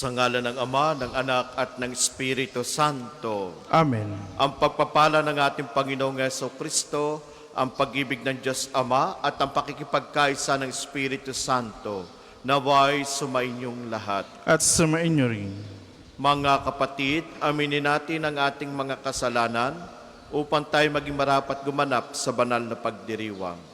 Sa ngalan ng Ama, ng Anak, at ng Espiritu Santo. Amen. Ang pagpapala ng ating Panginoong Jesucristo, ang pag-ibig ng Diyos Ama, at ang pakikipagkaisa ng Espiritu Santo, naway sumainyong lahat. At sumainyo rin. Mga kapatid, aminin natin ang ating mga kasalanan upang tayo maging marapat gumanap sa banal na pagdiriwang.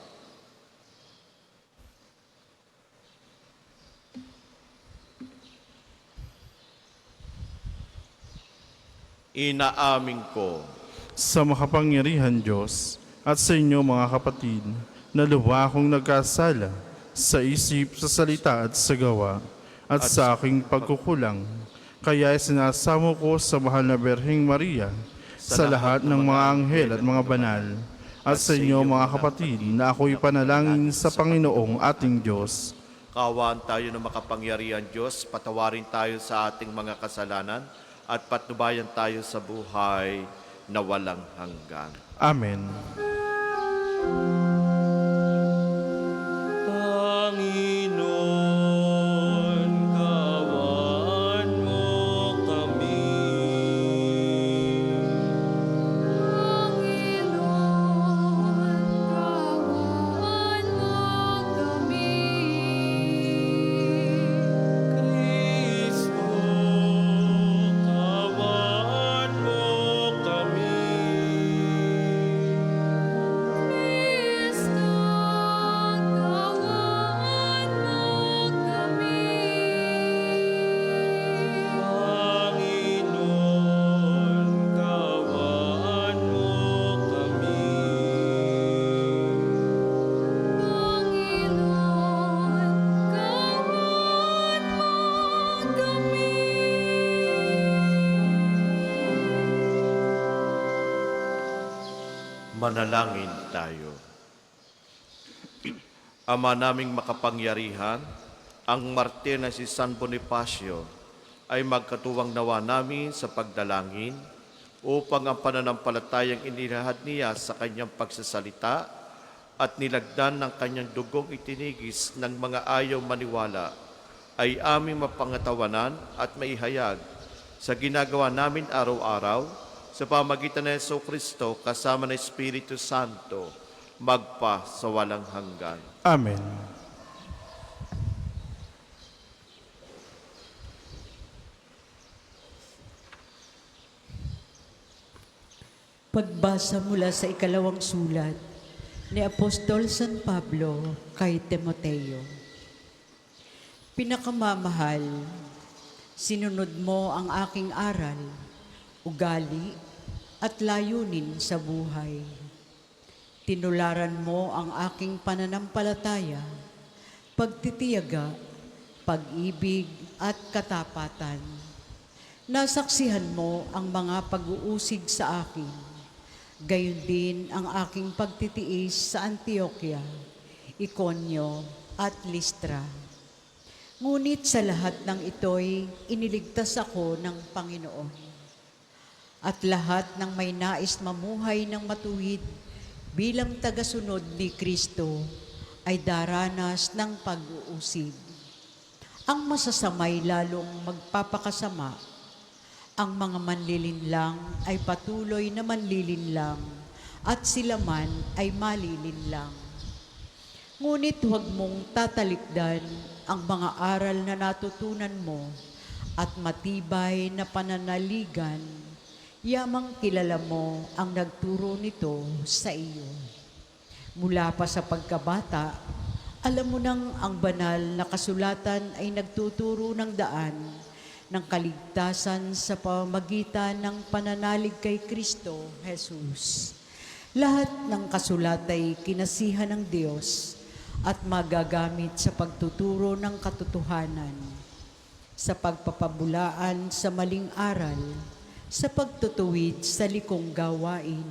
Inaamin ko Sa makapangyarihan Diyos at sa inyo mga kapatid, na lubha akong nagkasala sa isip, sa salita at sa gawa, at sa aking pagkukulang. Kaya sinasamo ko sa mahal na Berheng Maria, sa lahat ng mga anghel at mga banal, at sa inyo mga kapatid, na ako'y panalangin sa Panginoong ating Diyos. Kaawaan tayo ng makapangyarihan Diyos, patawarin tayo sa ating mga kasalanan, at patnubayan tayo sa buhay na walang hanggan. Amen. Panginoon, kaawaan mo kami. Panginoon, kaawaan mo kami. Kristo, kaawaan mo kami. Kristo, kaawaan mo kami. Panginoon, kaawaan mo kami. Panginoon, kaawaan mo kami. Manalangin tayo. Ama naming makapangyarihan, ang martir na si San Bonifacio ay magkatuwang nawa namin sa pagdalangin upang ang pananampalatayang inilahad niya sa kanyang pagsasalita at nilagdan ng kanyang dugong itinigis ng mga ayaw maniwala ay aming mapangatawanan at maihayag sa ginagawa namin araw-araw sa pamagitan ng Jesucristo kasama ng Espiritu Santo, magpa sa walang hanggan. Amen. Pagbasa mula sa ikalawang sulat ni Apostol San Pablo kay Timoteo. Pinakamamahal, sinunod mo ang aking aral, ugali at layunin sa buhay. Tinularan mo ang aking pananampalataya, pagtitiyaga, pag-ibig at katapatan. Nasaksihan mo ang mga pag-uusig sa akin, gayon din ang aking pagtitiis sa Antioquia, Iconio at Listra. Ngunit sa lahat ng ito'y iniligtas ako ng Panginoon. At lahat ng may nais mamuhay ng matuwid bilang tagasunod ni Kristo ay daranas ng pag-uusig. Ang masasamay lalong magpapakasama. Ang mga manlilinlang ay patuloy na manlilinlang at sila man ay malilinlang. Ngunit huwag mong tatalikdan ang mga aral na natutunan mo at matibay na pananaligan, yamang kilala mo ang nagturo nito sa iyo. Mula pa sa pagkabata, alam mo nang ang banal na kasulatan ay nagtuturo ng daan ng kaligtasan sa pamamagitan ng pananalig kay Kristo Jesus. Lahat ng kasulat ay kinasihan ng Diyos at magagamit sa pagtuturo ng katotohanan, sa pagpapabulaan sa maling aral, sa pagtutuwid sa likong gawain,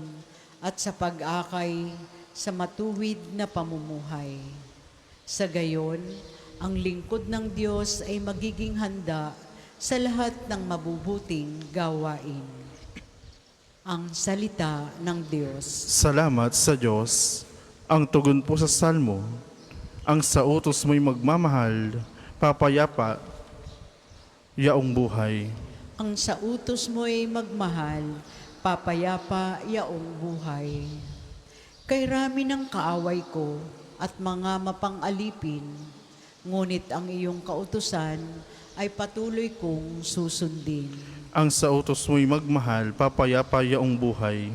at sa pag-akay sa matuwid na pamumuhay. Sa gayon, ang lingkod ng Diyos ay magiging handa sa lahat ng mabubuting gawain. Ang salita ng Diyos. Salamat sa Diyos. Ang tugon po sa salmo, ang sa utos mo'y magmamahal, papayapa, yaong buhay. Ang sa utos mo'y magmahal, papayapa yaong buhay. Kay rami ng kaaway ko at mga mapang-alipin, ngunit ang iyong kautusan ay patuloy kong susundin. Ang sa utos mo'y magmahal, papayapa yaong buhay.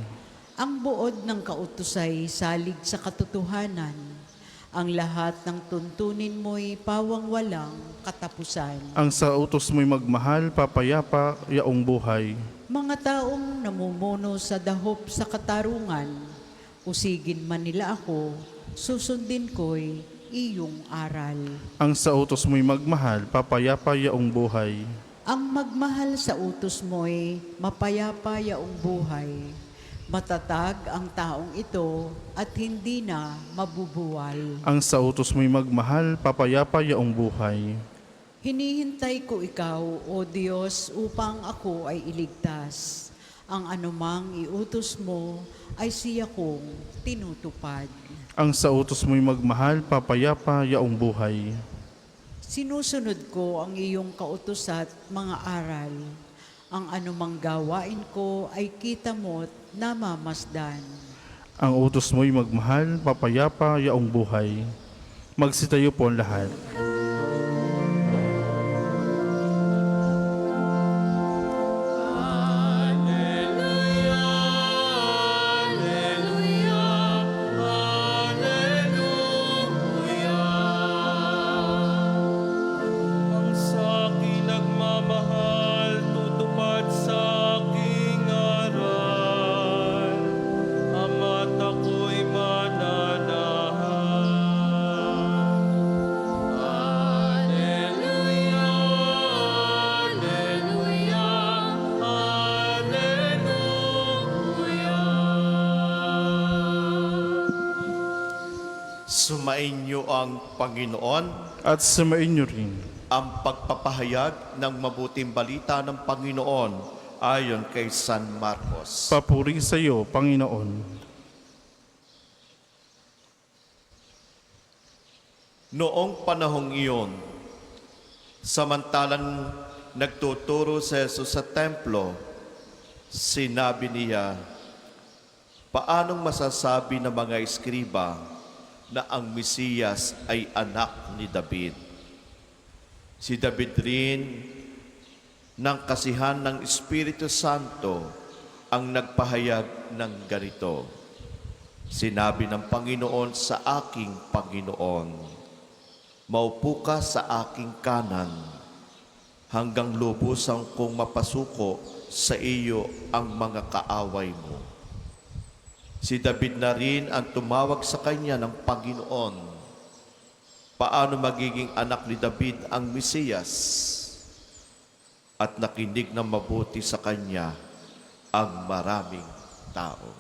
Ang buod ng kautusay salig sa katotohanan. Ang lahat ng tuntunin mo'y pawang walang katapusan. Ang sa utos mo'y magmahal, papayapa yaong buhay. Mga taong namumuno sa dahop sa katarungan, usigin man nila ako, susundin ko'y iyong aral. Ang sa utos mo'y magmahal, papayapa yaong buhay. Ang magmahal sa utos mo'y mapayapa yaong buhay. Matatag ang taong ito at hindi na mabubuwal. Ang sa utos mo'y magmahal, papayapa yaong buhay. Hinihintay ko ikaw, O Diyos, upang ako ay iligtas. Ang anumang iutos mo ay siya kong tinutupad. Ang sa utos mo'y magmahal, papayapa yaong buhay. Sinusunod ko ang iyong kautos at mga aral. Ang anumang gawain ko ay kita mo't namamasdan. Ang utos mo'y magmahal, papayapa yaong buhay. Magsitayo po ang lahat. Ang sa'kin nagmamahal, tutupad sa aking aral. Ang mata ko'y mananahan. Alleluia, Alleluia, Alleluia. Sumainyo ang Panginoon, At sumainyo rin. ang pagpapahayag ng mabuting balita ng Panginoon ayon kay San Marcos. Papuri sa iyo, Panginoon. Noong panahong iyon, samantalang nagtuturo si Jesus sa templo, sinabi niya, "Paanong masasabi ng mga eskriba na ang Mesiyas ay anak ni David? Si David rin ng kasihan ng Espiritu Santo ang nagpahayag ng ganito. Sinabi ng Panginoon sa aking Panginoon, maupo ka sa aking kanan hanggang lubusan kong mapasuko sa iyo ang mga kaaway mo." Si David na rin ang tumawag sa kanya ng Panginoon. Paano magiging anak ni David ang Mesiyas? At nakinig ng mabuti sa kanya ang maraming tao.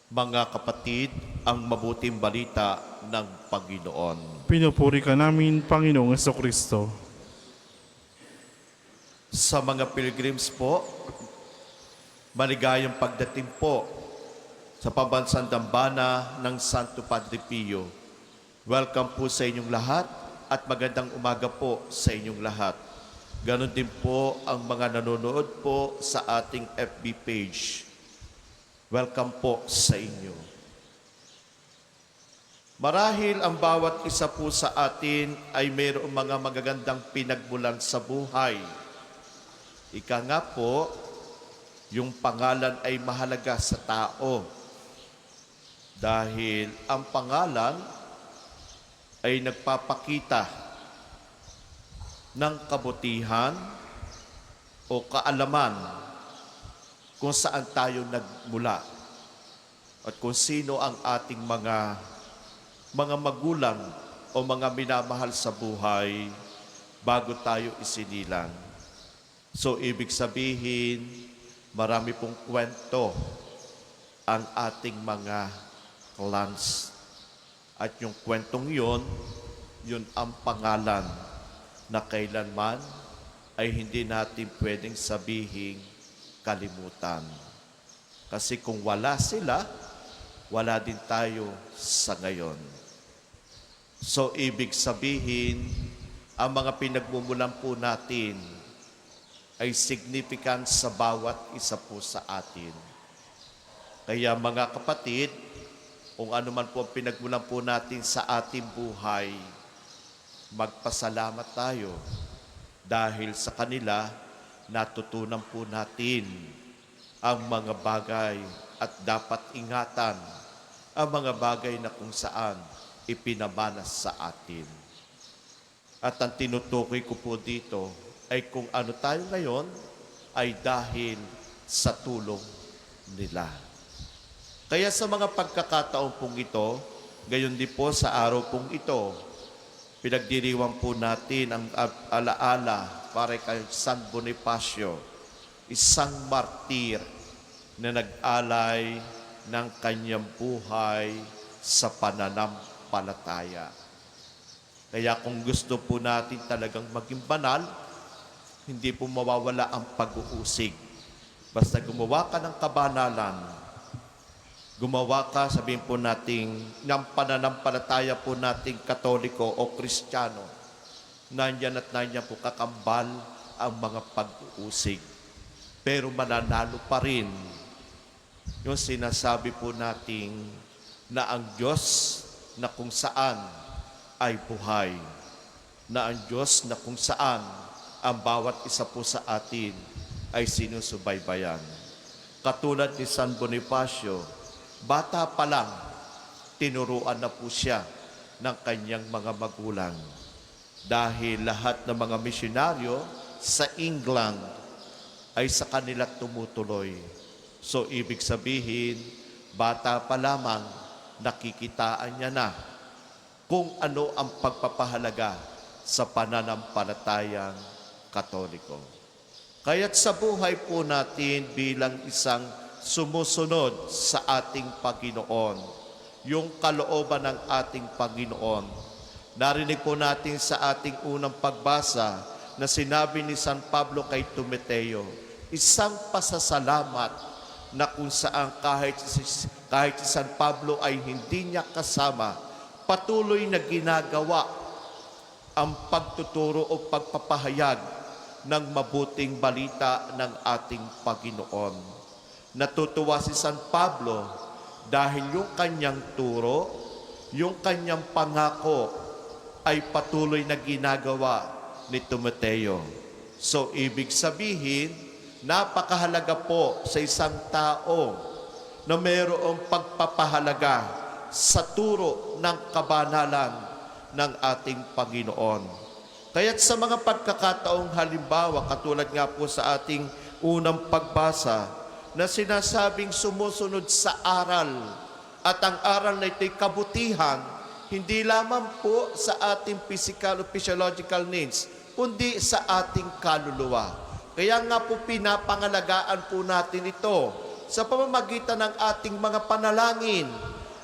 Mga kapatid, ang mabuting balita ng Panginoon. Pinupuri ka namin, Panginoong Jesucristo. Sa mga pilgrims po, maligayang pagdating po sa pambansang dambana ng Santo Padre Pio. Welcome po sa inyong lahat at magandang umaga po sa inyong lahat. Ganon din po ang mga nanonood po sa ating FB page. Welcome po sa inyo. Marahil ang bawat isa po sa atin ay mayroong mga magagandang pinagmulan sa buhay. Ika nga po, yung pangalan ay mahalaga sa tao. Dahil ang pangalan ay nagpapakita ng kabutihan o kaalaman kung saan tayo nagmula at kung sino ang ating mga magulang o mga minamahal sa buhay bago tayo isinilang. So, ibig sabihin, marami pong kwento ang ating mga clans. At yung kwentong yun ang pangalan na kailanman ay hindi natin pwedeng sabihin kalimutan. Kasi kung wala sila, wala din tayo sa ngayon. So, ibig sabihin, ang mga pinagmumulan po natin ay significant sa bawat isa po sa atin. Kaya mga kapatid, kung ano man po ang pinagmulan po natin sa ating buhay, magpasalamat tayo dahil sa kanila natutunan po natin ang mga bagay at dapat ingatan ang mga bagay na kung saan ipinamanas sa atin. At ang tinutukoy ko po dito ay kung ano tayo ngayon ay dahil sa tulong nila. Kaya sa mga pagkakataon pong ito, gayon din po sa araw pong ito, pinagdiriwang po natin ang alaala para kay San Bonifacio, isang martir na nag-alay ng kanyang buhay sa pananampalataya. Kaya kung gusto po natin talagang maging banal, hindi po mawawala ang pag-uusig. Basta gumawa ka ng kabanalan, gumawa ka, sabihin po natin, ng pananampalataya po nating Katoliko o Kristiyano, nandyan at nandyan po kakambal ang mga pag-uusig. Pero mananalo pa rin yung sinasabi po nating na ang Diyos na kung saan ay buhay, na ang Diyos na kung saan ang bawat isa po sa atin ay sinusubaybayan. Katulad ni San Bonifacio, bata pa lang, tinuruan na po siya ng kanyang mga magulang. Dahil lahat ng mga misyonaryo sa England ay sa kanila tumutuloy. So, ibig sabihin, bata pa lamang, nakikitaan niya na kung ano ang pagpapahalaga sa pananampalatayang Katoliko. Kaya't sa buhay po natin bilang isang sumusunod sa ating Panginoon, yung kalooban ng ating Panginoon, narinig po natin sa ating unang pagbasa na sinabi ni San Pablo kay Timoteo, isang pasasalamat na kung saan kahit si San Pablo ay hindi niya kasama, patuloy na ginagawa ang pagtuturo o pagpapahayag ng mabuting balita ng ating Panginoon. Natutuwa si San Pablo dahil yung kanyang turo, yung kanyang pangako ay patuloy na ginagawa ni Timoteo. So, ibig sabihin, napakahalaga po sa isang tao na mayroong pagpapahalaga sa turo ng kabanalan ng ating Panginoon. Kaya't sa mga pagkakataong halimbawa, katulad nga po sa ating unang pagbasa, na sinasabing sumusunod sa aral, at ang aral na ito'y kabutihan, hindi lamang po sa ating physical o physiological needs, kundi sa ating kaluluwa. Kaya nga po pinapangalagaan po natin ito sa pamamagitan ng ating mga panalangin,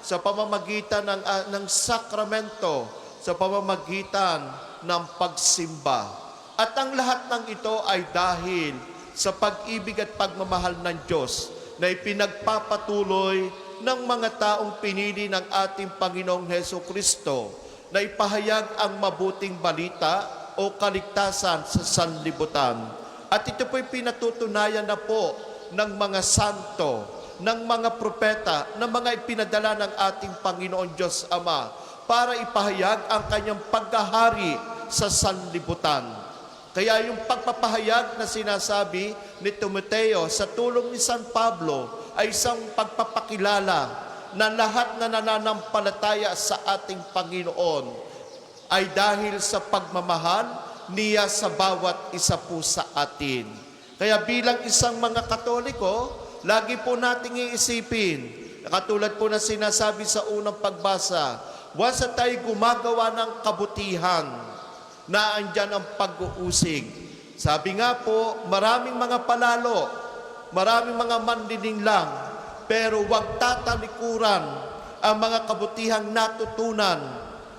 sa pamamagitan ng sakramento, sa pamamagitan ng pagsimba. At ang lahat ng ito ay dahil sa pag-ibig at pagmamahal ng Diyos na ipinagpapatuloy ng mga taong pinili ng ating Panginoong Hesukristo na ipahayag ang mabuting balita o kaligtasan sa sanlibutan. At ito po'y pinatutunayan na po ng mga santo, ng mga propeta, ng mga ipinadala ng ating Panginoon Diyos Ama para ipahayag ang kanyang paghahari sa sanlibutan. Kaya yung pagpapahayag na sinasabi ni Timoteo sa tulong ni San Pablo ay isang pagpapakilala na lahat na nananampalataya sa ating Panginoon ay dahil sa pagmamahal niya sa bawat isa po sa atin. Kaya bilang isang mga Katoliko, lagi po nating iisipin, katulad po na sinasabi sa unang pagbasa, once na tayo gumagawa ng kabutihan, na andyan ang pag-uusig. Sabi nga po, maraming mga palalo, maraming mga manlilinlang, pero huwag tatalikuran ang mga kabutihang natutunan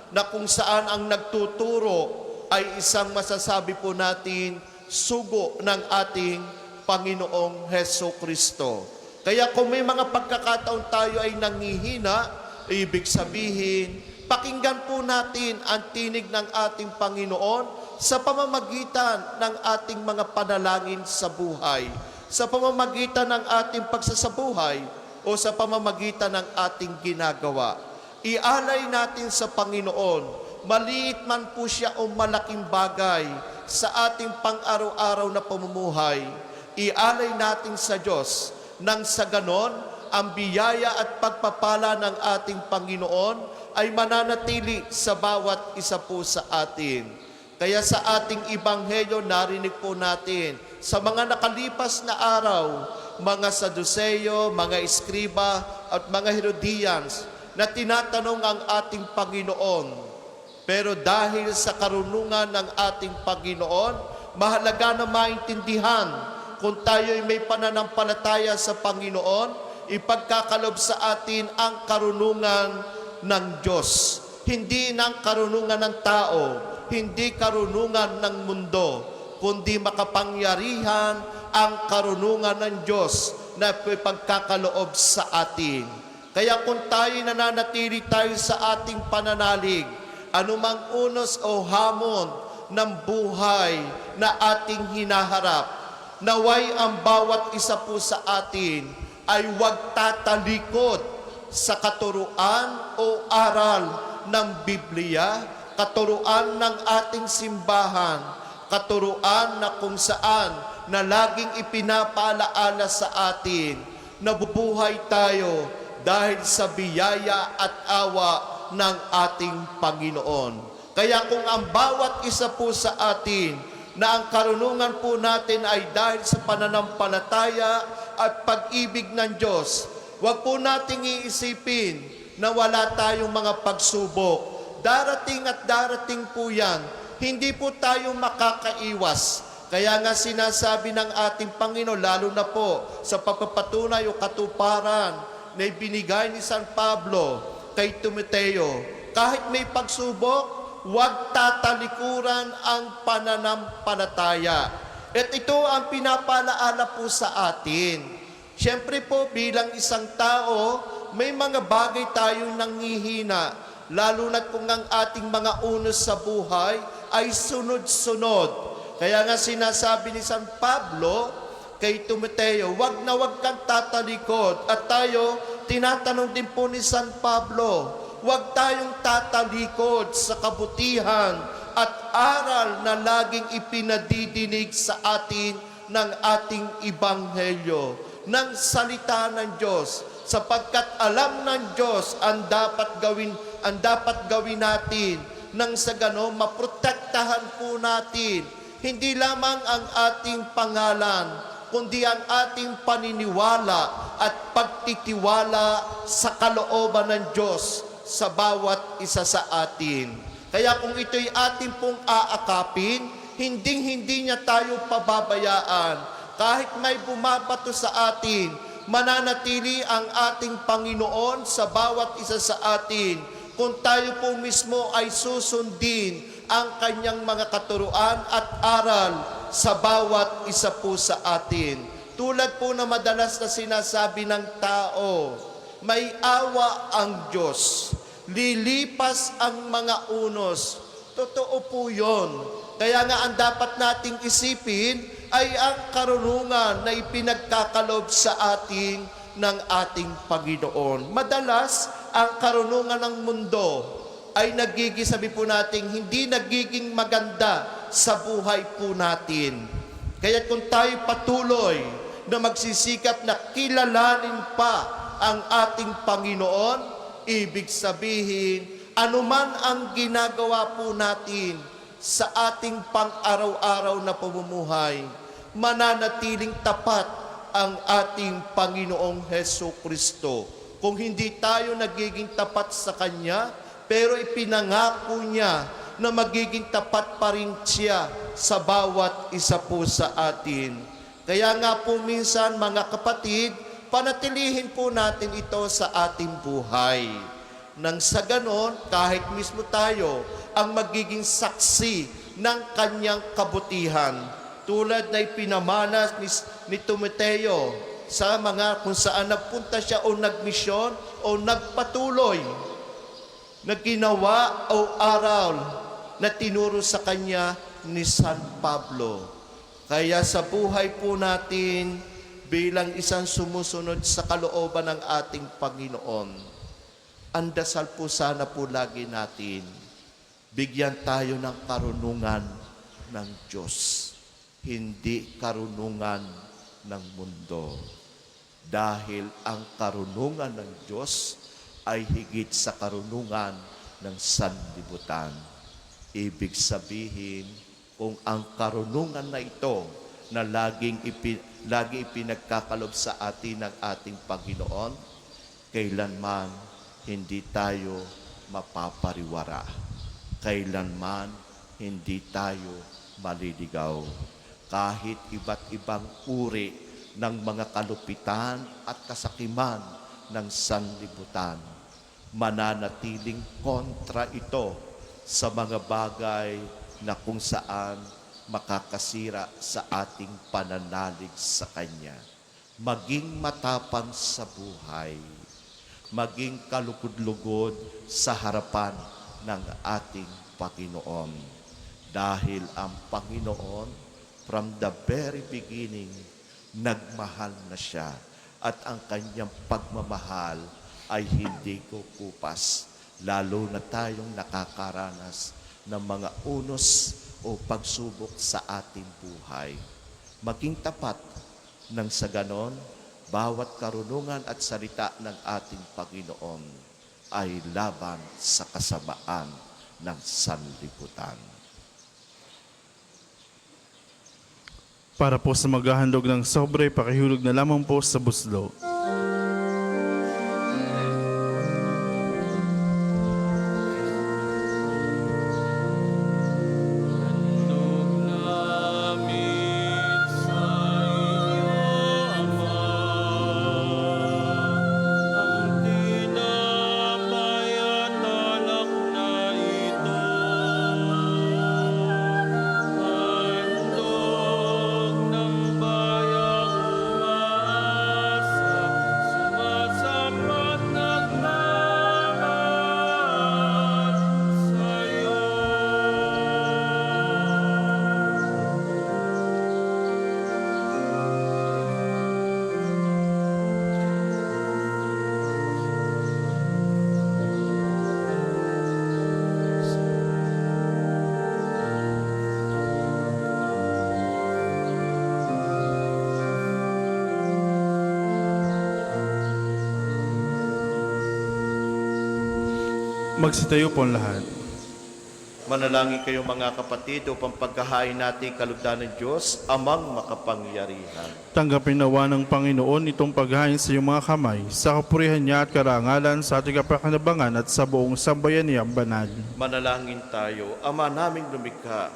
na kung saan ang nagtuturo ay isang masasabi po natin sugo ng ating Panginoong Hesukristo. Kaya kung may mga pagkakataon tayo ay nangihina, ibig sabihin, pakinggan po natin ang tinig ng ating Panginoon sa pamamagitan ng ating mga panalangin sa buhay, sa pamamagitan ng ating pagsasabuhay, o sa pamamagitan ng ating ginagawa. Ialay natin sa Panginoon, maliit man po siya o malaking bagay sa ating pang-araw-araw na pamumuhay. Ialay natin sa Diyos, nang sa ganon, ang biyaya at pagpapala ng ating Panginoon ay mananatili sa bawat isa po sa atin. Kaya sa ating Ebanghelyo, narinig po natin, sa mga nakalipas na araw, mga Saduceo, mga Eskriba, at mga Herodians, na tinatanong ang ating Panginoon. Pero dahil sa karunungan ng ating Panginoon, mahalaga na maintindihan kung tayo'y may pananampalataya sa Panginoon, ipagkakalob sa atin ang karunungan ng Diyos. Hindi ng karunungan ng tao, hindi karunungan ng mundo, kundi makapangyarihan ang karunungan ng Diyos na ipagkakaloob sa atin. Kaya kung tayo nananatili tayo sa ating pananalig, anumang unos o hamon ng buhay na ating hinaharap, naway ang bawat isa po sa atin ay huwag tatalikod sa katuruan o aral ng Biblia, katuruan ng ating simbahan, katuruan na kung saan na laging ipinapaalaala sa atin na bubuhay tayo dahil sa biyaya at awa ng ating Panginoon. Kaya kung ang bawat isa po sa atin na ang karunungan po natin ay dahil sa pananampalataya at pag-ibig ng Diyos, huwag po nating iisipin na wala tayong mga pagsubok. Darating at darating po yan. Hindi po tayo makakaiwas. Kaya nga sinasabi ng ating Panginoon, lalo na po sa pagpapatunay o katuparan na ibinigay ni San Pablo kay Timoteo, kahit may pagsubok, huwag tatalikuran ang pananampalataya. At ito ang pinapalaala po sa atin. Siyempre po bilang isang tao, may mga bagay tayong nanghihina, lalo na kung ang ating mga unos sa buhay ay sunod-sunod. Kaya nga sinasabi ni San Pablo kay Timoteo, wag na wag kang tatalikod. At tayo, tinatanong din po ni San Pablo, wag tayong tatalikod sa kabutihan at aral na laging ipinadidinig sa atin ng ating Ebanghelyo, ng salita ng Diyos, sapagkat alam ng Diyos ang dapat gawin natin, nang sa ganon maprotektahan po natin hindi lamang ang ating pangalan, kundi ang ating paniniwala at pagtitiwala sa kalooban ng Diyos sa bawat isa sa atin. Kaya kung ito'y ating pong aakapin, hindi niya tayo pababayaan. Kahit may bumabato sa atin, mananatili ang ating Panginoon sa bawat isa sa atin kung tayo po mismo ay susundin ang kanyang mga katuruan at aral sa bawat isa po sa atin. Tulad po na madalas na sinasabi ng tao, may awa ang Diyos, lilipas ang mga unos. Totoo po yun. Kaya nga ang dapat nating isipin ay ang karunungan na ipinagkakalob sa atin ng ating Panginoon. Madalas, ang karunungan ng mundo ay sabi po natin, hindi nagiging maganda sa buhay po natin. Kaya kung tayo patuloy na magsisikap na kilalanin pa ang ating Panginoon, ibig sabihin, anuman ang ginagawa po natin sa ating pang-araw-araw na pamumuhay, mananatiling tapat ang ating Panginoong Hesukristo. Kung hindi tayo nagiging tapat sa Kanya, pero ipinangako niya na magiging tapat pa rin siya sa bawat isa po sa atin. Kaya nga po minsan mga kapatid, panatilihin po natin ito sa ating buhay. Nang sa ganon, kahit mismo tayo ang magiging saksi ng kanyang kabutihan. Tulad na ipinamanas ni Timoteo sa mga kung saan nagpunta siya o nagmisyon o nagpatuloy na ginawa o aral na tinuro sa kanya ni San Pablo. Kaya sa buhay po natin, bilang isang sumusunod sa kalooban ng ating Panginoon, ang dasal po sana po lagi natin, bigyan tayo ng karunungan ng Diyos, hindi karunungan ng mundo. Dahil ang karunungan ng Diyos ay higit sa karunungan ng sanlibutan. Ibig sabihin, kung ang karunungan na ito na lagi ipinagkakalob sa atin ng ating Panginoon, kailanman hindi tayo mapapariwara. Kailanman hindi tayo maliligaw. Kahit iba't ibang uri ng mga kalupitan at kasakiman ng sanlibutan, mananatiling kontra ito sa mga bagay na kung saan makakasira sa ating pananalig sa Kanya. Maging matapang sa buhay, maging kalugod-lugod sa harapan ng ating Panginoon. Dahil ang Panginoon, from the very beginning, nagmahal na siya at ang kanyang pagmamahal ay hindi kukupas, lalo na tayong nakakaranas ng mga unos o pagsubok sa ating buhay. Maging tapat nang sa ganon, bawat karunungan at salita ng ating Panginoon ay laban sa kasamaan ng sanlibutan. Para po sa maghahandog ng sobre, pakihulog na lamang po sa buslo. Handog namin sa iyo, Ama, ang tinapay at alak na ito. Handog ng bayang umaasa, sumasapat nagmamahal sa iyo. Magsitayo po ang lahat. Manalangin kayo mga kapatid upang pagkahain natin kalugdan ng Diyos, amang makapangyarihan. Tanggapin nawa ng Panginoon itong paghain sa iyong mga kamay, sa kapurihan niya at karangalan sa ating kapakinabangan at sa buong sambayan niyang banal. Manalangin tayo, Ama naming lumikha,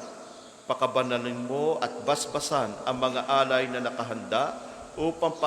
pakabanalin mo at basbasan ang mga alay na nakahanda upang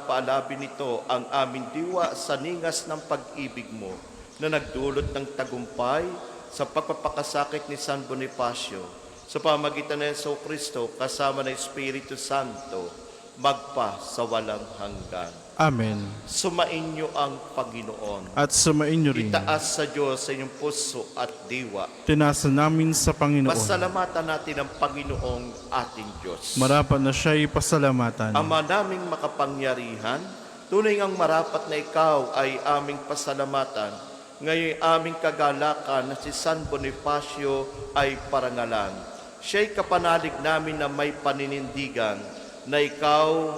paalabin nito ang aming diwa sa ningas ng pag-ibig mo na nagdulot ng tagumpay sa pagpapakasakit ni San Bonifacio sa pamagitan ng Jesucristo kasama ng Espiritu Santo magpa sa walang hanggan. Amen. Sumainyo ang Panginoon. At sumain niyo rin. Itaas sa Diyos sa inyong puso at diwa. Tinasa namin sa Panginoon. Pasalamatan natin ang Panginoong ating Diyos. Marapat na siya ipasalamatan. Ama naming makapangyarihan, tunay ang marapat na ikaw ay aming pasalamatan. Ngayon aming kagalakan na si San Bonifacio ay parangalan. Siya'y kapanalig namin na may paninindigan na ikaw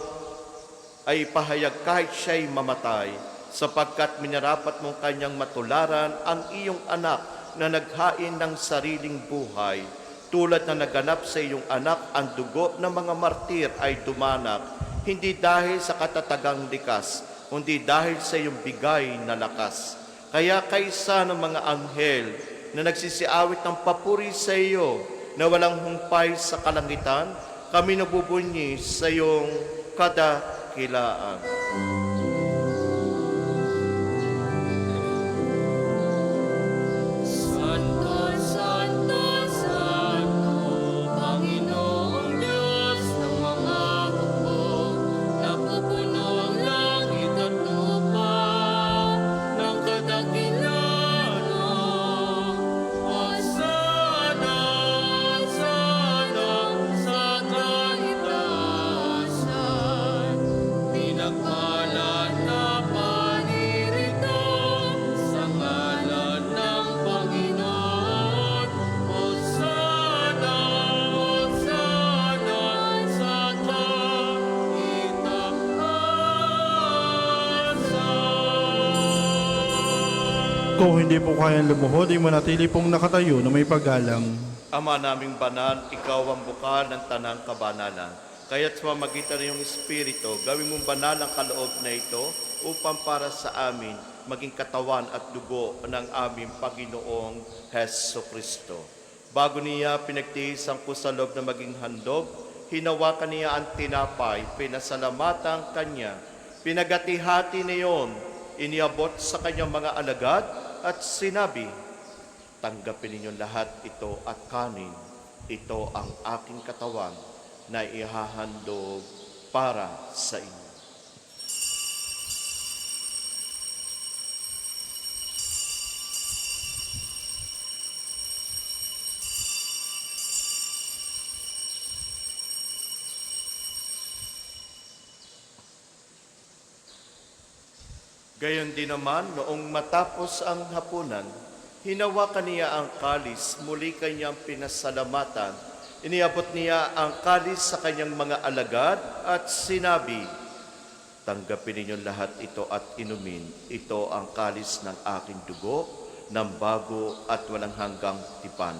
ay pahayag kahit siya'y mamatay, sapagkat minarapat mong kanyang matularan ang iyong anak na naghain ng sariling buhay. Tulad na naganap sa iyong anak, ang dugo ng mga martir ay dumanak, hindi dahil sa katatagang likas, kundi dahil sa iyong bigay na lakas. Kaya kaysa ng mga anghel na nagsisiawit ng papuri sa iyo na walang humpay sa kalangitan, kami nabubunyi sa iyong kadakilaan. Santo, Santo, Santo, Panginoong Diyos ng mga hukbo, napupuno ang langit at lupa ng kadakilaan mo. Hosana sa Kung hindi po kayang lumuhod, ay manatili pong nakatayo na may paggalang. Ama naming banal, ikaw ang bukal ng tanang kabanalan. Kaya't sa pamamagitan ng iyong Espiritu, gawin mong banal ang kaloob na ito upang para sa amin maging katawan at dugo ng aming Panginoong Heso Kristo. Bago niya pinagtiis ang pusalog na maging handog, hinawakan niya ang tinapay, pinasalamatan kanya, pinagati-hati niyon, iniabot sa kanyang mga alagad at sinabi, tanggapin ninyong lahat ito at kanin. Ito ang aking katawan na ihahandog para sa inyo. Gayon din naman, noong matapos ang hapunan, hinawakan niya ang kalis, muli kanyang pinasalamatan. Iniabot niya ang kalis sa kanyang mga alagad at sinabi, tanggapin ninyo lahat ito at inumin. Ito ang kalis ng aking dugo, ng bago at walang hanggang tipan.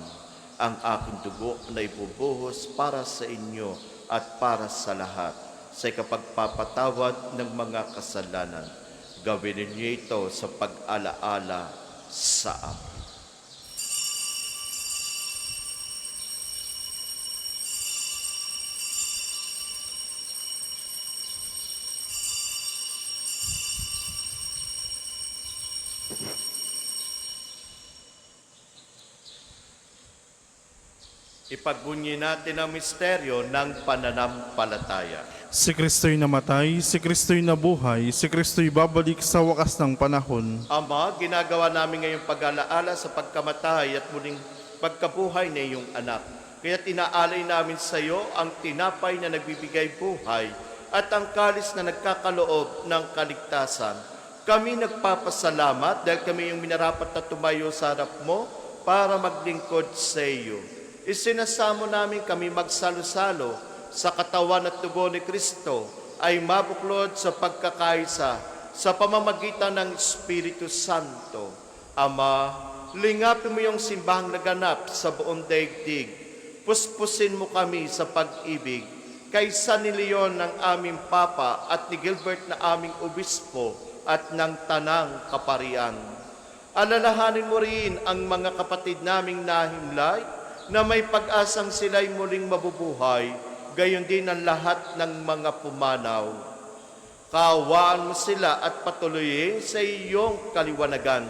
Ang aking dugo na ibubuhos para sa inyo at para sa lahat, sa ikapagpapatawad ng mga kasalanan. Gawin ninyo ito sa pag-alaala sa amin. Ipagbunyi natin ang misteryo ng pananampalataya. Si Kristo'y namatay, si Kristo'y nabuhay, si Kristo'y babalik sa wakas ng panahon. Ama, ginagawa namin ngayong pag-alaala sa pagkamatay at muling pagkabuhay na iyong anak. Kaya tinaalay namin sa iyo ang tinapay na nagbibigay buhay at ang kalis na nagkakaloob ng kaligtasan. Kami nagpapasalamat dahil kami yung minarapat na tumayo sa harap mo para maglingkod sa iyo. Isinasamo namin kami magsalo-salo sa katawan at dugo ni Kristo ay mabuklod sa pagkakaisa sa pamamagitan ng Espiritu Santo. Ama, lingapin mo yung simbahang naganap sa buong daigdig. Puspusin mo kami sa pag-ibig kaysa ni Leon ng aming Papa at ni Gilbert na aming Obispo at ng Tanang Kaparian. Alalahanin mo rin ang mga kapatid naming nahimlay na may pag-asang sila'y muling mabubuhay, gayon din ang lahat ng mga pumanaw. Kaawaan mo sila at patuloyin sa iyong kaliwanagan.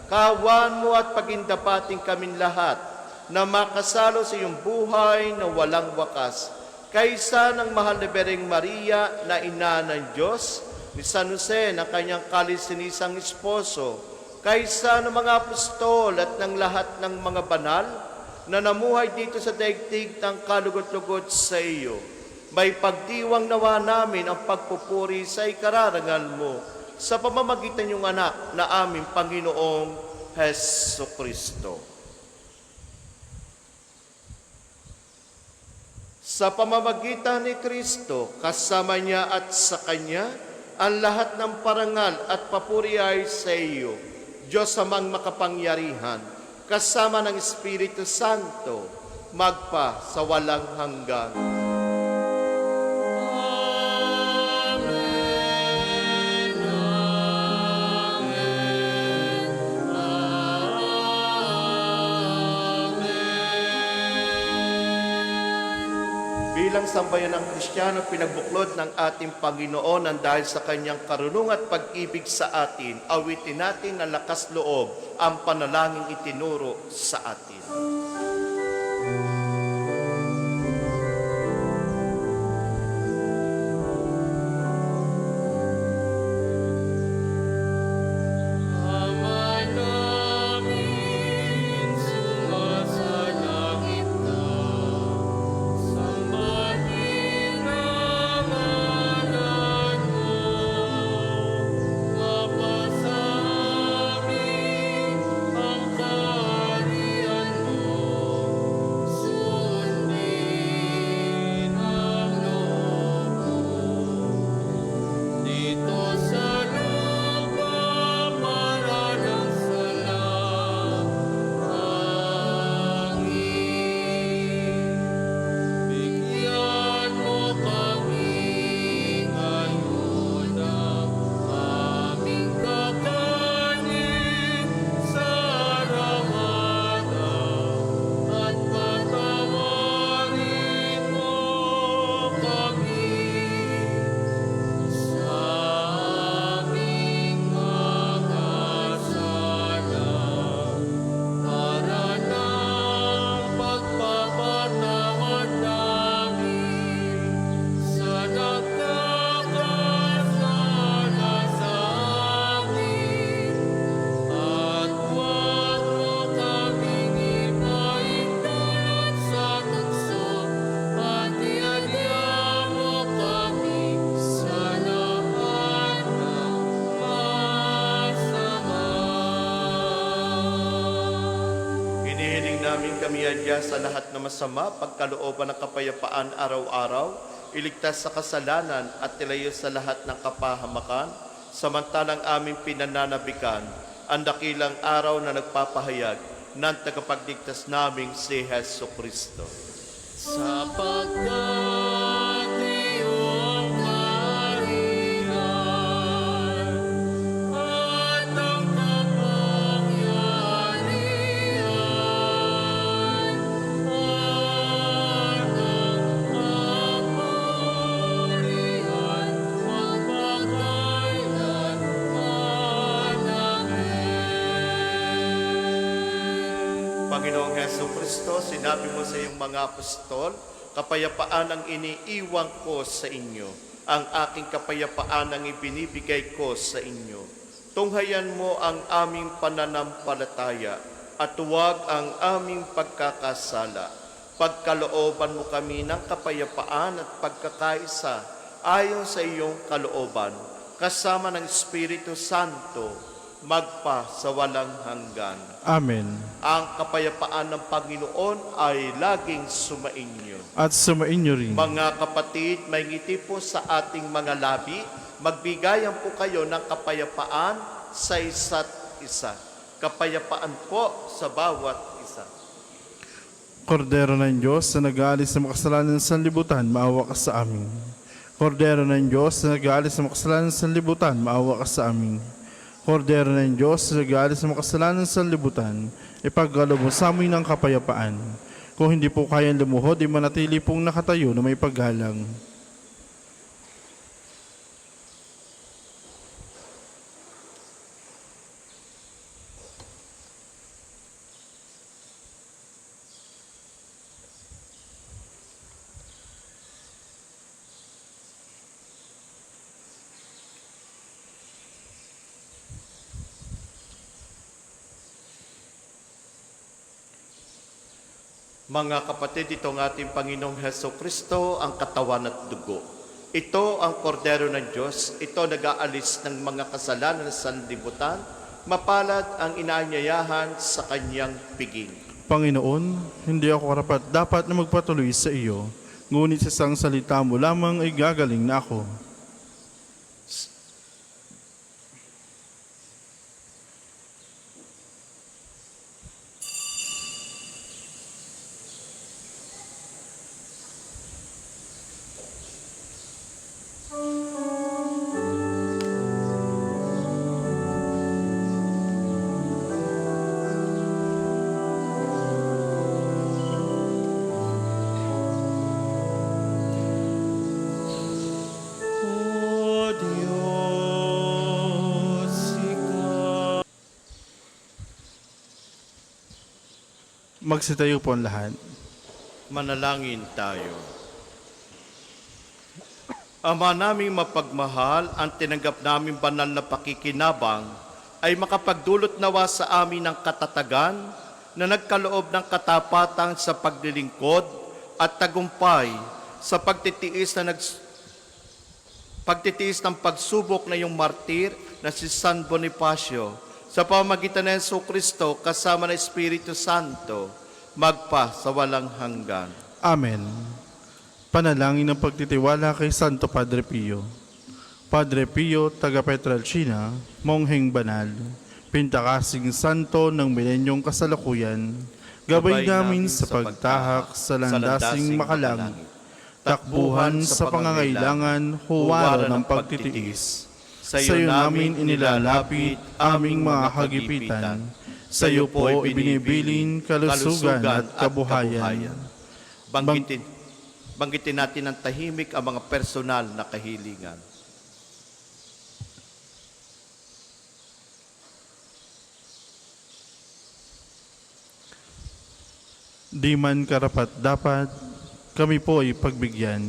Kaawaan mo at pagindapating kaming lahat na makasalo sa iyong buhay na walang wakas. Kaysa ng mahal na Bereng Maria na ina ng Diyos, ni San Jose na kanyang kalisinisang esposo, kaysa ng mga apostol at ng lahat ng mga banal, na namuhay dito sa daigdig ng kalugot-lugot sa iyo. May pagdiwang nawa namin ang pagpupuri sa ikararangal mo sa pamamagitan ng anak na aming Panginoong Heso Kristo. Sa pamamagitan ni Kristo, kasama niya at sa Kanya, ang lahat ng parangal at papuri ay sa iyo, Diyos amang makapangyarihan, kasama ng Espiritu Santo, magpa sa walang hanggan. Bilang sambayan ng Kristiyano, pinagbuklod ng ating Panginoon ang dahil sa kanyang karunungan at pag-ibig sa atin, awitin natin ng lakas loob ang panalangin itinuro sa atin. Ama namin, sumasalangit ka, sambahin ang ngalan mo, mapasa amin ang kaharian namin kami adya sa lahat na masama, pagkalooban ng kapayapaan araw-araw, iligtas sa kasalanan at ilayo sa lahat ng kapahamakan, samantalang aming pinananabikan ang dakilang araw na nagpapahayag ng tagapagligtas naming si Heso Kristo. Sapagkat iyong kaharian at ang kapangyarihan at ang kapurihan magpakailanman. Amen. Panginoong Heso Kristo, sinabi mo sa iyong mga apostol, kapayapaan ang iniiwan ko sa inyo, ang aking kapayapaan ang ibinibigay ko sa inyo. Tunghayan mo ang aming pananampalataya at huwag ang aming pagkakasala. Pagkalooban mo kami ng kapayapaan at pagkakaisa ayon sa iyong kalooban, kasama ng Espiritu Santo, magpa sa walang hanggan. Amen. Ang kapayapaan ng Panginoon ay laging sumainyo. At sumainyo rin. Mga kapatid, may ngiti po sa ating mga labi. Magbigayan po kayo ng kapayapaan sa isa't isa. Kapayapaan po sa bawat isa. Kordero ng Diyos na nag-aalis sa makasalanan ng sanlibutan, maawa ka sa amin. Kordero ng Diyos na nag-aalis sa makasalanan ng sanlibutan, maawa ka sa amin. Kordero ng Diyos na nag-aalis sa makasalanan ng sanlibutan, ipagkaloob mo sa amin ng kapayapaan. Kung hindi po kayang lumuhod, di manatili pong nakatayo na may paggalang. Mga kapatid, ito ang ating Panginoong Heso Kristo, ang katawan at dugo. Ito ang kordero ng Diyos, ito nag-aalis ng mga kasalanan sa sanlibutan, mapalad ang inaanyayahan sa kanyang piging. Panginoon, hindi ako karapat dapat na magpatuloy sa iyo, ngunit sa isang salita mo lamang ay gagaling na ako. O Diyos, ikaw Magsitayo po ang lahat. Manalangin tayo. Ama naming mapagmahal, ang tinanggap naming banal na pakikinabang ay makapagdulot nawa sa amin ng katatagan na nagkaloob ng katapatan sa paglilingkod at tagumpay sa pagtitiis ng pagsubok na iyong martir na si San Bonifacio sa pamamagitan ng Hesus Kristo kasama ng Espiritu Santo magpa sa walang hanggan. Amen. Panalangin ng pagtitiwala kay Santo Padre Pio. Padre Pio, taga Petralcina, mongheng banal, pintakasing santo ng milenyong kasalukuyan, gabay namin sa pagtahak sa landasing makalang, takbuhan sa pangangailangan, huwara ng pagtitiis. Sa iyo namin inilalapit aming mga kagipitan. Sa iyo po ibinibilin kalusugan at kabuhayan. Banggitin natin ng tahimik ang mga personal na kahilingan. Di man karapat dapat, kami po ay pagbigyan,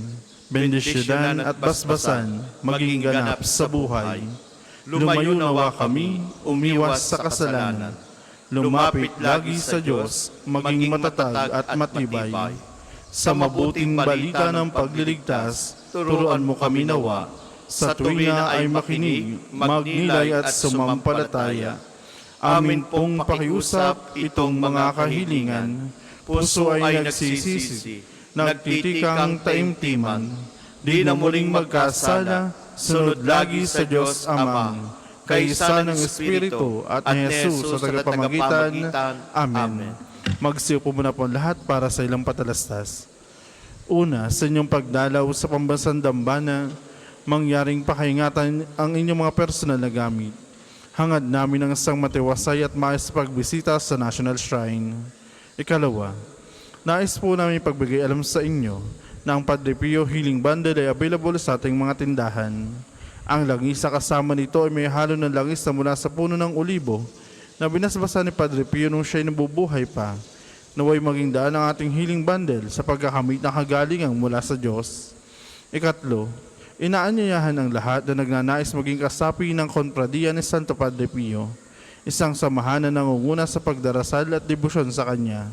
bendisyonan at basbasan, maging ganap sa buhay. Lumayo nawa kami, umiwas sa kasalanan. Lumapit lagi sa Diyos, maging matatag at matibay. Sa mabuting balita ng pagliligtas, turuan mo kami nawa. Sa tuwina ay makinig, magnilay at sumampalataya. Amin pong pakiusap itong mga kahilingan. Puso ay nagsisisi, nagtitikang taimtiman. Di na muling magkasala, sunod lagi sa Diyos Ama, kaisa ng Espiritu at ni Jesus sa tagapamagitan. Amen. Magsiupo muna po lahat para sa ilang patalastas. Una, sa inyong pagdalaw sa pambansang dambana, mangyaring pakaingatan ang inyong mga personal na gamit. Hangad namin ang isang matiwasay at maayos pagbisita sa National Shrine. Ikalawa, nais po namin pagbigay alam sa inyo na ang Padre Pio Healing Bundle ay available sa ating mga tindahan. Ang langis sa kasama nito ay may halo ng langis na mula sa puno ng olibo na binasbasa ni Padre Pio nung siya'y nabubuhay pa. Naway maging daan ang ating healing bundle sa pagkakamit ng kagalingan mula sa Diyos. Ikatlo, inaanyayahan ang lahat na nagnanais maging kasapi ng Konpradiya ni Santo Padre Pio, isang samahan na nangunguna sa pagdarasal at debosyon sa Kanya.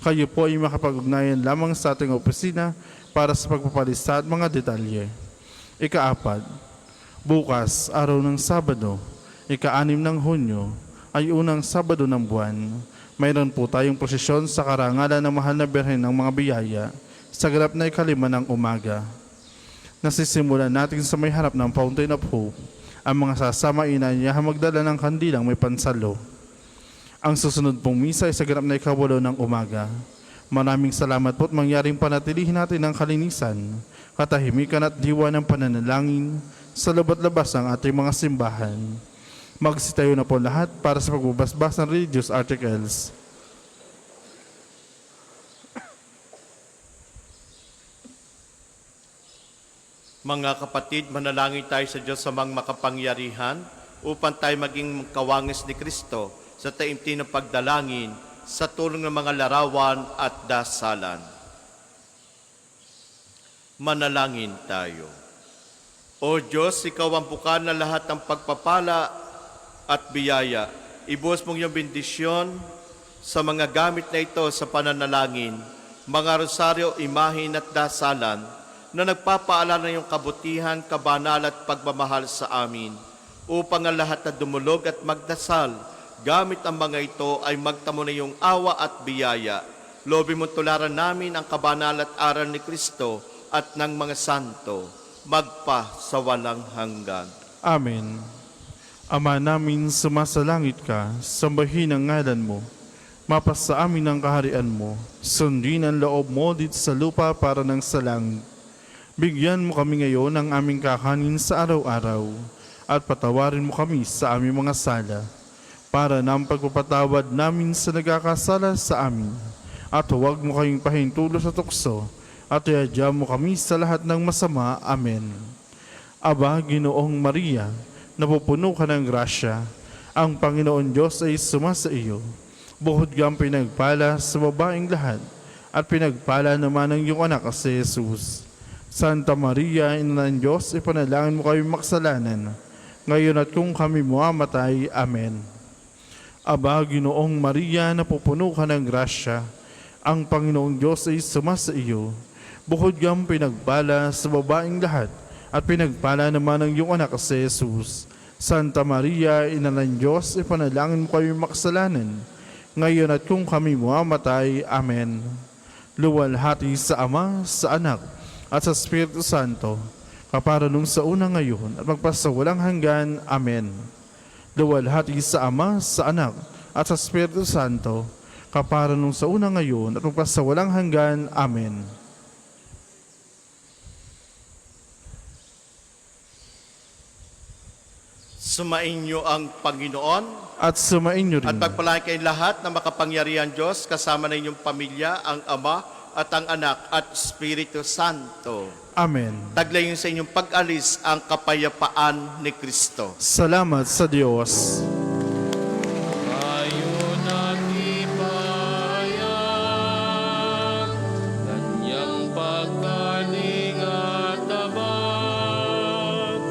Kayo po ay makapag-ugnayan lamang sa ating opisina para sa pagpapalista at mga detalye. Ikaapat, bukas, araw ng Sabado, ika-6 ng Hunyo, ay unang Sabado ng buwan. Mayroon po tayong prosesyon sa karangalan ng Mahal na Birhen ng mga biyaya sa ganap na ika-5 ng umaga. Nasisimulan natin sa may harap ng Fountain of Hope. Ang mga sasama inanyahan magdala ng kandilang may pansalo. Ang susunod pong misa ay sa ganap na ika-8 ng umaga. Maraming salamat po at mangyaring panatilihin natin ang kalinisan, katahimikan at diwa ng pananalangin sa labat-labas ng ating mga simbahan. Magsitayo na po lahat para sa pagbabasbas ng religious articles. Mga kapatid, manalangin tayo sa Diyos sa mga makapangyarihan upang tayo maging kawangis ni Kristo sa taimtim ng pagdalangin sa tulong ng mga larawan at dasalan. Manalangin tayo. O Diyos, Ikaw ang bukan na lahat ng pagpapala at biyaya. Ibuhos mong iyong bendisyon sa mga gamit na ito sa pananalangin, mga rosaryo, imahin at dasalan na nagpapaalala ng iyong kabutihan, kabanal at pagmamahal sa amin, upang ang lahat na dumulog at magdasal gamit ang mga ito ay magtamo na iyong awa at biyaya. Lobin mong tularan namin ang kabanal at aral ni Kristo at ng mga santo, magpa sa walang hanggan. Amen. Ama namin, sumasalangit ka, sambahin ang ngalan mo. Mapas sa amin ang kaharian mo. Sundin ang loob mo dito sa lupa para ng sa langit. Bigyan mo kami ngayon ng aming kakanin sa araw-araw at patawarin mo kami sa aming mga sala para ng pagpapatawad namin sa nagkakasala sa amin. At huwag mo kaming pahintulo sa tukso at iadya mo kami sa lahat ng masama. Amen. Aba, Ginoong Maria, napupuno ka ng grasya, ang Panginoon Diyos ay sumasa iyo. Bukod kang pinagpala sa babaeng lahat at pinagpala naman ng iyong anak si Jesus. Santa Maria, Ina ng Diyos, ipanalangin mo kami maksalanan, ngayon at kung kami muamatay. Amen. Aba, Ginoong Maria, napupuno ka ng grasya, ang Panginoong Diyos ay sumasa iyo. Bukod kang pinagpala sa babaeng lahat, at pinagpala naman ng iyong anak si Jesus. Santa Maria, Ina ng Diyos, ipanalangin mo kami maksalanan, ngayon at kung kami muamatay. Amen. Luwalhati sa Ama, sa Anak, at sa Espiritu Santo, kapara nung sa una ngayon, at magpasawalang hanggan. Amen. Luwalhati sa Ama, sa Anak, at sa Espiritu Santo, kapara nung sa una ngayon, at magpasawalang hanggan. Amen. Sumainyo ang Panginoon At sumainyo rin. at pagpalain kayo lahat na makapangyarihan Diyos kasama na inyong pamilya, ang Ama at ang Anak at Espiritu Santo. Amen. Taglayin sa inyong pag-alis ang kapayapaan ni Kristo. Salamat sa Diyos. Tayo natipayag, kanyang pagkaling at tabag.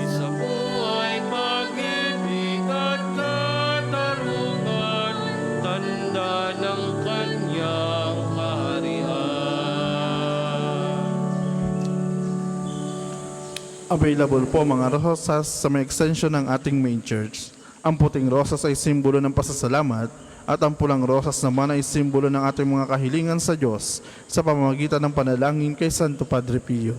Isa po ay pag-ibig at katarungan, tanda ng kanyang kaharian. Available po mga rosas sa may extension ng ating main church. Ang puting rosas ay simbolo ng pasasalamat at ang pulang rosas naman ay simbolo ng ating mga kahilingan sa Diyos sa pamamagitan ng panalangin kay Santo Padre Pio.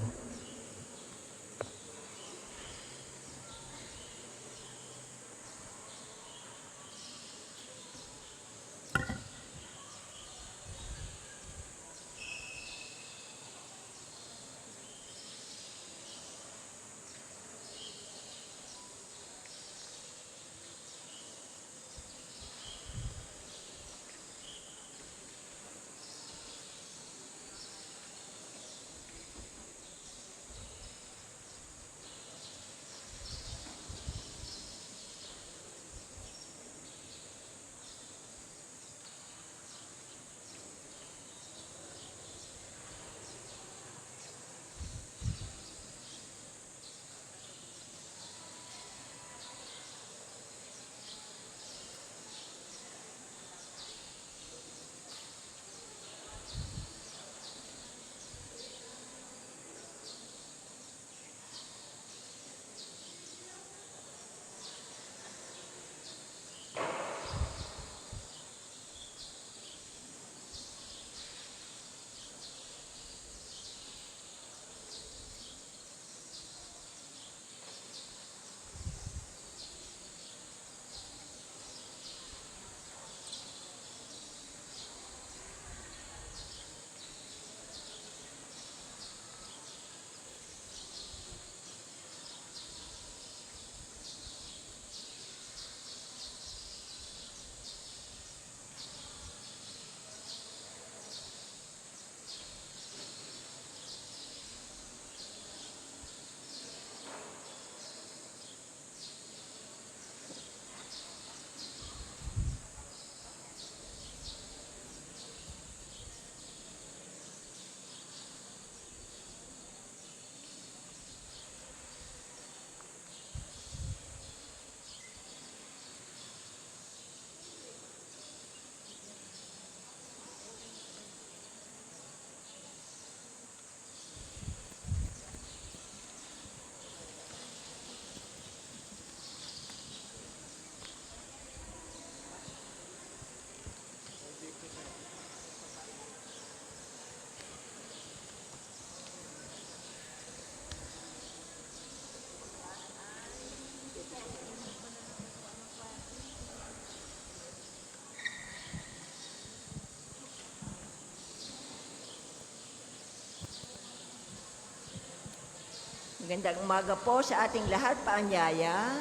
Magandang umaga po sa ating lahat, paanyaya.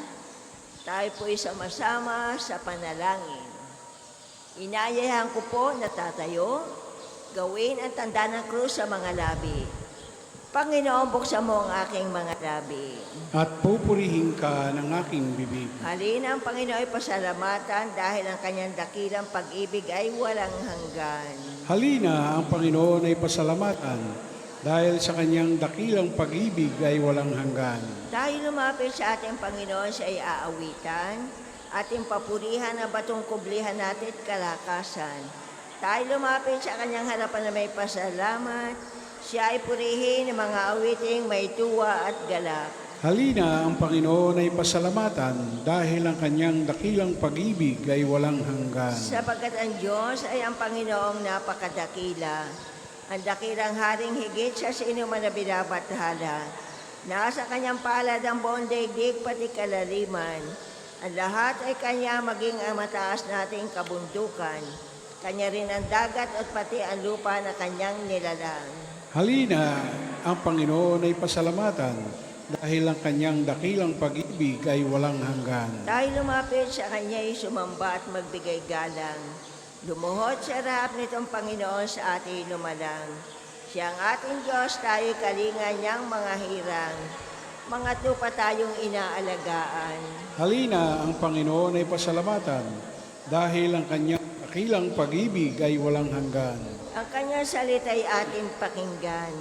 Tayo po sama-sama sa panalangin. Inayayahan ko po na tatayo, gawin ang tanda ng krus sa mga labi. Panginoon, buksan mo ang aking mga labi. At pupurihin ka ng aking bibig. Halina ang Panginoon ay pasalamatan dahil ang kanyang dakilang pag-ibig ay walang hanggan. Halina ang Panginoon ay pasalamatan dahil sa kanyang dakilang pag-ibig ay walang hanggan. Tayo lumapit sa ating Panginoon sa iaawitan, ating papurihan ang batong kublihan natin at kalakasan. Tayo lumapit sa kanyang harapan na may pasalamat, siya ay purihin ng mga awiting may tuwa at galak. Halina ang Panginoon ay pasalamatan dahil ang kanyang dakilang pag-ibig ay walang hanggan. Sapagkat ang Diyos ay ang Panginoong napakadakila. Ang dakilang haring higit sa sino man na binabathala. Nasa kanyang palad ang buong daigdig pati kalaliman. Ang lahat ay kanya maging ang mataas nating kabundukan. Kanya rin ang dagat at pati ang lupa na kanyang nilalang. Halina ang Panginoon ay pasalamatan dahil ang kanyang dakilang pag-ibig ay walang hanggan. Tayo lumapit sa kanya'y sumamba at magbigay galang. Lumuhod sa harap nitong Panginoon sa ating lumalang. Siya ang ating Diyos, tayo'y kalinga niyang mga hirang. Mga tupa tayong inaalagaan. Halina ang Panginoon ay pasalamatan dahil ang kanyang dakilang pag-ibig ay walang hanggan. Ang kanyang salita ay ating pakinggan.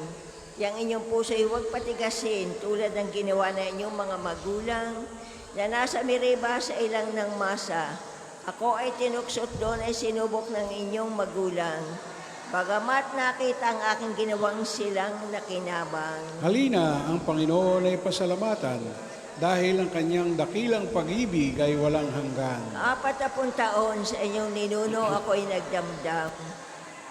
Yang inyong puso'y huwag patigasin tulad ng ginawa na inyong mga magulang na nasa Meriba sa ilang ng masa. Ako ay tinuksot doon ay sinubok ng inyong magulang. Bagamat nakita ang aking ginawang silang nakinabang. Halina ang Panginoon ay pasalamatan dahil ang kanyang dakilang pag-ibig ay walang hanggan. 40 taon sa inyong ninuno ako'y nagdamdam.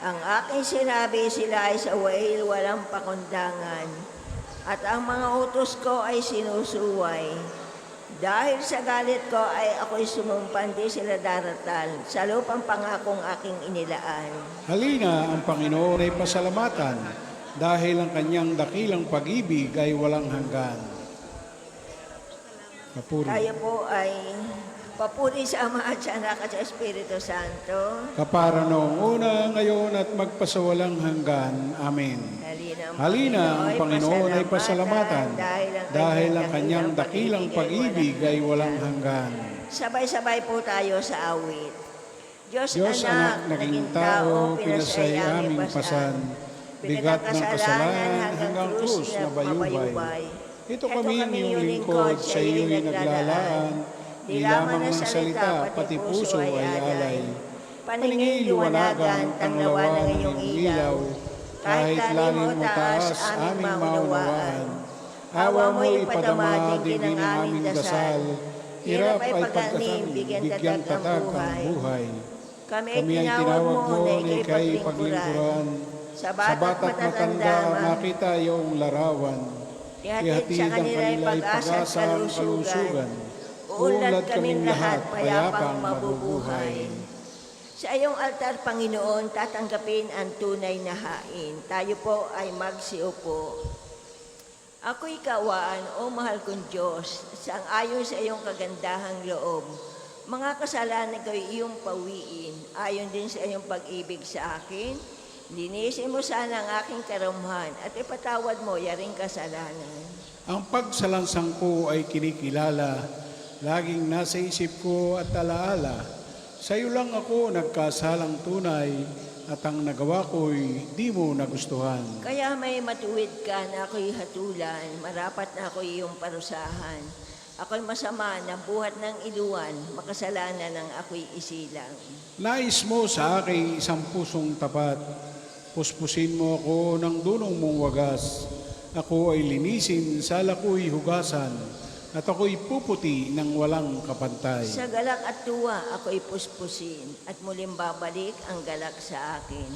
Ang aking sinabi sila ay sa wail walang pakundangan. At ang mga utos ko ay sinusuway. Dahil sa galit ko ay ako'y sumumpan, di sila daratal sa lupang pangakong aking inilaan. Halina, ang Panginoon ay pasalamatan, dahil ang kanyang dakilang pag-ibig ay walang hanggan. Papuri. Tayo po ay papuri sa Ama at sa Anak at sa Espiritu Santo. Kapara noong una, ngayon at magpasawalang hanggan. Amen. Halina, ang Panginoon ay pasalamatan, dahil ang kanyang dakilang pag-ibig ay walang hanggan. Sabay-sabay po tayo sa awit. Diyos anak, naging tao, pinasay aming pasan, bigat ng kasalanan hanggang krus na bayubay. Ito kami iyong lingkod, sa iyo'y naglalaan, di lamang ng salita, pati puso ay alay. Paningin liwanagan, tanglawan ng iyong ilaw, kahit lalim mo taas aming maunawaan. Awa mo ipadama din ang aming dasal, hirap ay pagkatang bigyan tatag ang buhay. Kami ay tinawag mo na ikay paglingkuran, sa bata't matatanda makita iyong larawan. Ihatid ang kanila'y pag-asa at kalusugan, uunlad kaming lahat payapang mabubuhay. Sa iyong altar, Panginoon, tatanggapin ang tunay na hain. Tayo po ay magsiupo. Ako'y kawaan, o mahal kong Diyos, sang-ayon sa iyong kagandahang loob. Mga kasalanan ko'y iyong pawiin, ayon din sa iyong pag-ibig sa akin. Linisin mo sana ang aking karamhan at ipatawad mo yaring kasalanan. Ang pagsalansang ko ay kinikilala, laging nasa isip ko at alaala. Sa iyo lang ako nagkasalang tunay, at ang nagawa ko'y di mo nagustuhan. Kaya may matuwid ka na ako'y hatulan, marapat na ako'y iyong parusahan. Ako'y masama na buhat ng iluwan, makasalanan ng ako'y isilang. Nais mo sa akin isang pusong tapat, puspusin mo ako ng dunong mong wagas. Ako ay linisin, sala ko'y hugasan, at ako'y puputi ng walang kapantay. Sa galak at tuwa ako'y puspusin, at muling babalik ang galak sa akin.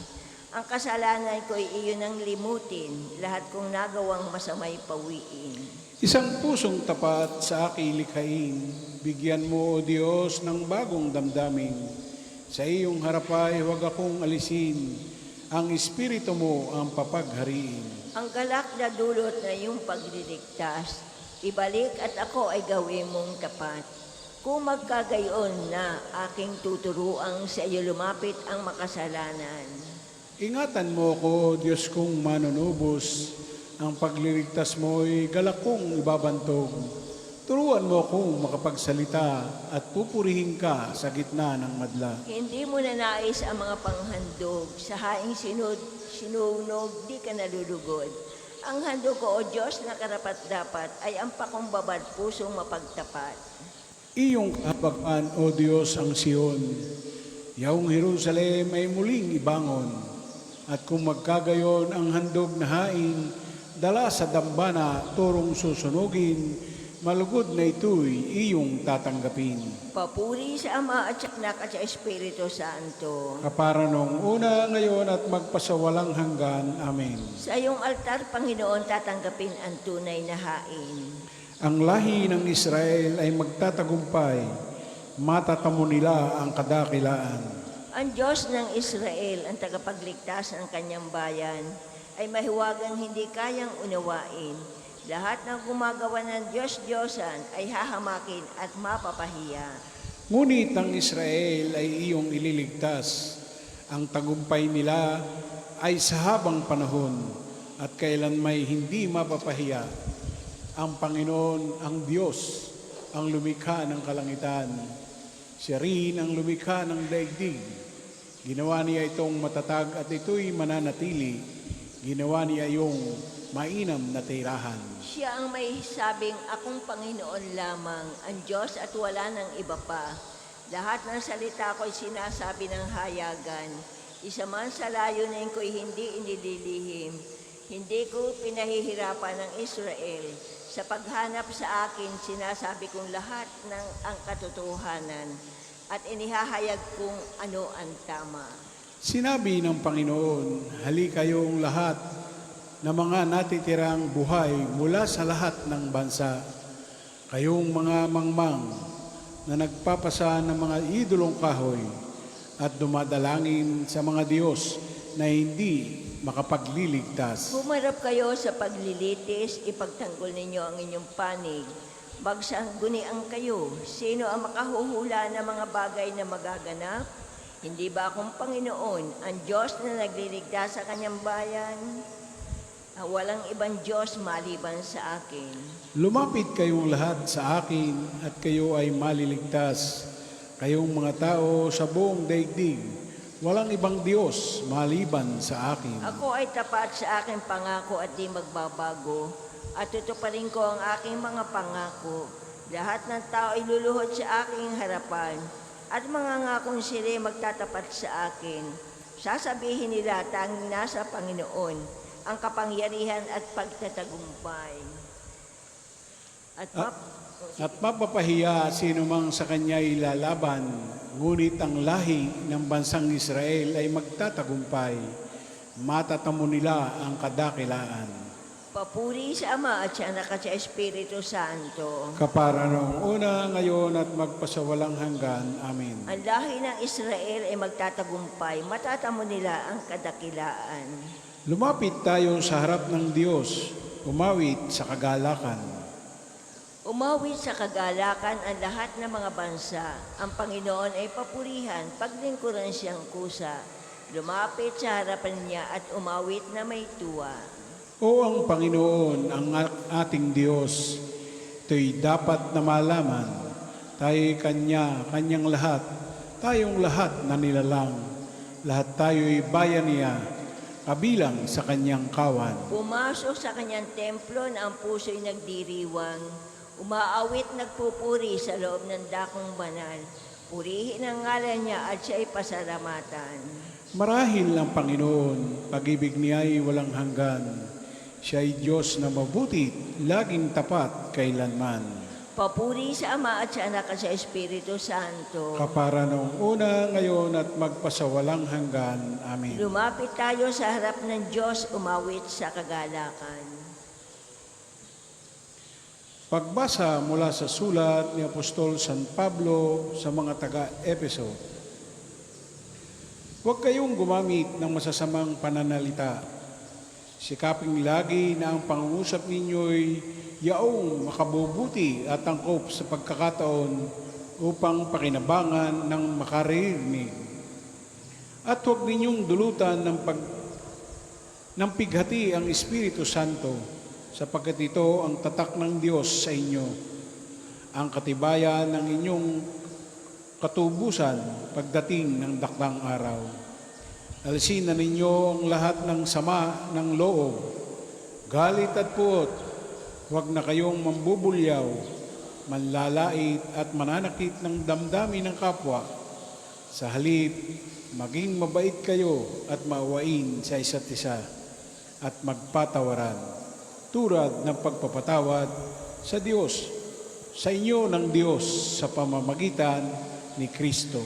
Ang kasalanan ko'y iyon ang limutin, lahat kong nagawang masamay pawiin. Isang pusong tapat sa aking likhain, bigyan mo, O Diyos, ng bagong damdamin. Sa iyong harapay huwag akong alisin, ang Espiritu mo ang papaghariin. Ang galak na dulot na iyong pagliligtas, ibalik at ako ay gawin mong tapat. Kung magkagayon na aking tuturuang sa iyo lumapit ang makasalanan. Ingatan mo ko, Diyos kong manunubos, ang pagliligtas mo'y galak kong ibabantog. Turuan mo akong makapagsalita at pupurihin ka sa gitna ng madla. Hindi mo na nais ang mga panghandog, sa haing sinunog, di ka nalulugod. Ang handog ko, O Diyos, na karapat-dapat ay ang pakumbabad pusong mapagtapat. Iyong kapagaan, O Diyos, ang Sion. Yaong Jerusalem ay muling ibangon. At kung magkagayon ang handog na hain, dala sa dambana turong susunugin, malugod na ito'y iyong tatanggapin. Papuri sa Ama at sa Anak at sa Espiritu Santo. Kapara noong una, ngayon at magpasawalang hanggan. Amen. Sa iyong altar, Panginoon, tatanggapin ang tunay na hain. Ang lahi ng Israel ay magtatagumpay, matatamo nila ang kadakilaan. Ang Diyos ng Israel, ang tagapagligtas ng kanyang bayan, ay mahiwagang hindi kayang unawain. Lahat ng gumagawa ng Diyos-Diyosan ay hahamakin at mapapahiya. Ngunit ang Israel ay iyong ililigtas. Ang tagumpay nila ay sa habang panahon at kailan may hindi mapapahiya. Ang Panginoon, ang Diyos, ang lumikha ng kalangitan. Siya rin ang lumikha ng daigdig. Ginawa niya itong matatag at ito'y mananatili. Ginawa niya yung mainam na tirahan. Siya ang may sabing, akong Panginoon lamang, ang Diyos at wala ng iba pa. Lahat ng salita ko'y sinasabi ng hayagan. Isa man sa layunin ko'y hindi inililihim. Hindi ko pinahihirapan ng Israel. Sa paghanap sa akin, sinasabi kong lahat ng ang katotohanan at inihahayag kung ano ang tama. Sinabi ng Panginoon, halika kayong lahat na mga natitirang buhay mula sa lahat ng bansa. Kayong mga mangmang na nagpapasa ng mga idolong kahoy at dumadalangin sa mga Diyos na hindi makapagliligtas. Humarap kayo sa paglilitis, ipagtanggol ninyo ang inyong panig. Magsanggunian kayo. Sino ang makahuhula ng mga bagay na magaganap? Hindi ba akong Panginoon, ang Diyos na nagliligtas sa kanyang bayan? Walang ibang Diyos maliban sa akin. Lumapit kayong lahat sa akin at kayo ay maliligtas. Kayong mga tao sa buong daigdig, walang ibang Diyos maliban sa akin. Ako ay tapat sa aking pangako at di magbabago, at tutuparin ko ang aking mga pangako. Lahat ng tao ay luluhod sa aking harapan, at mga ngakong sila magtatapat sa akin. Sasabihin nila tanging nasa Panginoon ang kapangyarihan at pagtatagumpay. At mapapahiya sino mang sa kanya ilalaban, ngunit ang lahi ng bansang Israel ay magtatagumpay. Matatamo nila ang kadakilaan. Papuri sa Ama at sa Anak at sa Espiritu Santo. Kapara noong una, ngayon at magpasawalang hanggan. Amen. Ang lahi ng Israel ay magtatagumpay, matatamo nila ang kadakilaan. Lumapit tayo sa harap ng Diyos, umawit sa kagalakan. Umawit sa kagalakan ang lahat ng mga bansa. Ang Panginoon ay papurihan, paglingkuran siyang kusa. Lumapit sa harapan niya at umawit na may tuwa. O ang Panginoon, ang ating Diyos, ito'y dapat na malaman. Tayo'y kanyang lahat, tayong lahat na nilalang. Lahat tayo'y bayan niya, kabilang sa kanyang kawan. Pumasok sa kanyang templo na ang puso'y nagdiriwang. Umaawit nagpupuri sa loob ng dakong banal. Purihin ang ngalan niya at siya'y pasalamatan. Marahil ang Panginoon, pag-ibig niya ay walang hanggan. Siya ay Diyos na mabuti, laging tapat kailanman. Papuri sa Ama at sa Anak at sa Espiritu Santo. Kapara noong una, ngayon at magpasawalang hanggan. Amen. Lumapit tayo sa harap ng Diyos, umawit sa kagalakan. Pagbasa mula sa sulat ni Apostol San Pablo sa mga taga-Epeso. Huwag kayong gumamit ng masasamang pananalita. Sikaping lagi na ang pangungusap ninyo'y yaong makabubuti at angkop sa pagkakataon upang pakinabangan ng makaririnig. At huwag ninyong dulutan ng pighati ang Espiritu Santo, sapagkat ito ang tatak ng Diyos sa inyo, ang katibayan ng inyong katubusan pagdating ng dakdang araw. Alisin na ninyo ang lahat ng sama ng loob, galit at puot. Huwag na kayong mambubulyaw, manlalait at mananakit ng damdamin ng kapwa. Sa halip, maging mabait kayo at maawain sa isa't isa at magpatawaran, tulad ng pagpapatawad sa Diyos, sa inyo ng Diyos sa pamamagitan ni Kristo.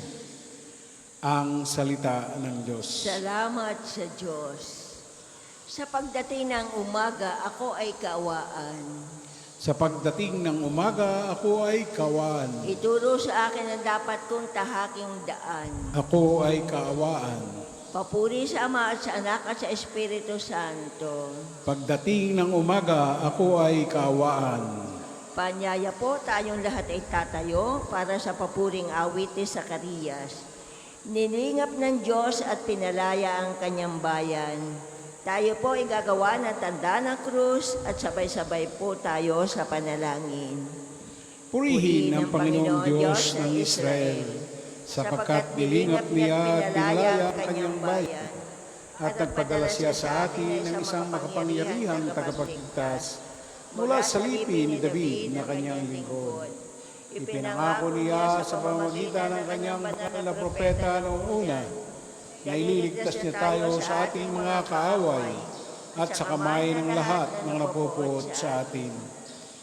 Ang salita ng Diyos. Salamat sa Diyos. Sa pagdating ng umaga, ako ay kaawaan. Sa pagdating ng umaga, ako ay kawaan. Ituro sa akin ang dapat kong tahaking daan. Ako ay kaawaan. Papuri sa Ama at sa Anak at sa Espiritu Santo. Pagdating ng umaga, ako ay kaawaan. Panyaya po, tayong lahat ay tatayo para sa papuring awit ni Zacarias. Nilingap ng Diyos at pinalaya ang kanyang bayan. Tayo po ay gagawa ng tanda ng krus at sabay-sabay po tayo sa panalangin. Purihin ang Panginoong Diyos ng Israel, sapagkat nilingap niya at pinalaya ang kanyang bayan, at nagpadala siya sa atin ng isang makapangyarihang tagapagligtas mula sa lipi ni David na kanyang lingkod. Ipinangako niya sa pamamagitan ng kanyang banal na propeta noong una na ililigtas niya tayo sa ating mga kaaway at sa kamay ng lahat ng napupuot sa atin.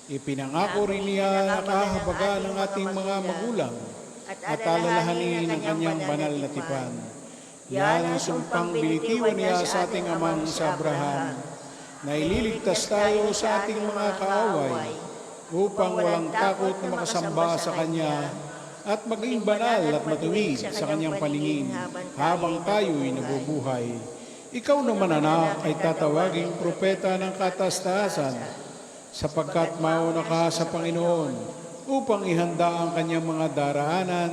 Ipinangako rin niya na kahabagan ng ating mga magulang at alalahanin ang kanyang banal na tipan. Yan ang sumpang binitiwan niya sa ating amang sa Abraham, na ililigtas tayo sa ating mga kaaway upang walang takot na makasamba sa Kanya at maging banal at matuwid sa Kanyang paningin habang tayo'y nabubuhay. Ikaw naman, anak, ay tatawaging propeta ng kataas-taasan, sapagkat mauna ka sa Panginoon upang ihanda ang Kanyang mga daraanan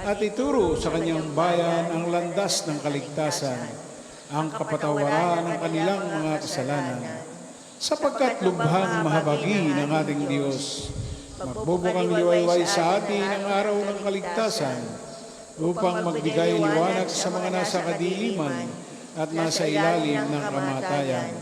at ituro sa Kanyang bayan ang landas ng kaligtasan, ang kapatawaran ng kanilang mga kasalanan. Sapagkat lubhang mahabagi ng ating Diyos, magbubukang liwayway sa atin ang araw ng kaligtasan upang magbigay liwanag sa mga nasa kadiliman at nasa ilalim ng kamatayan,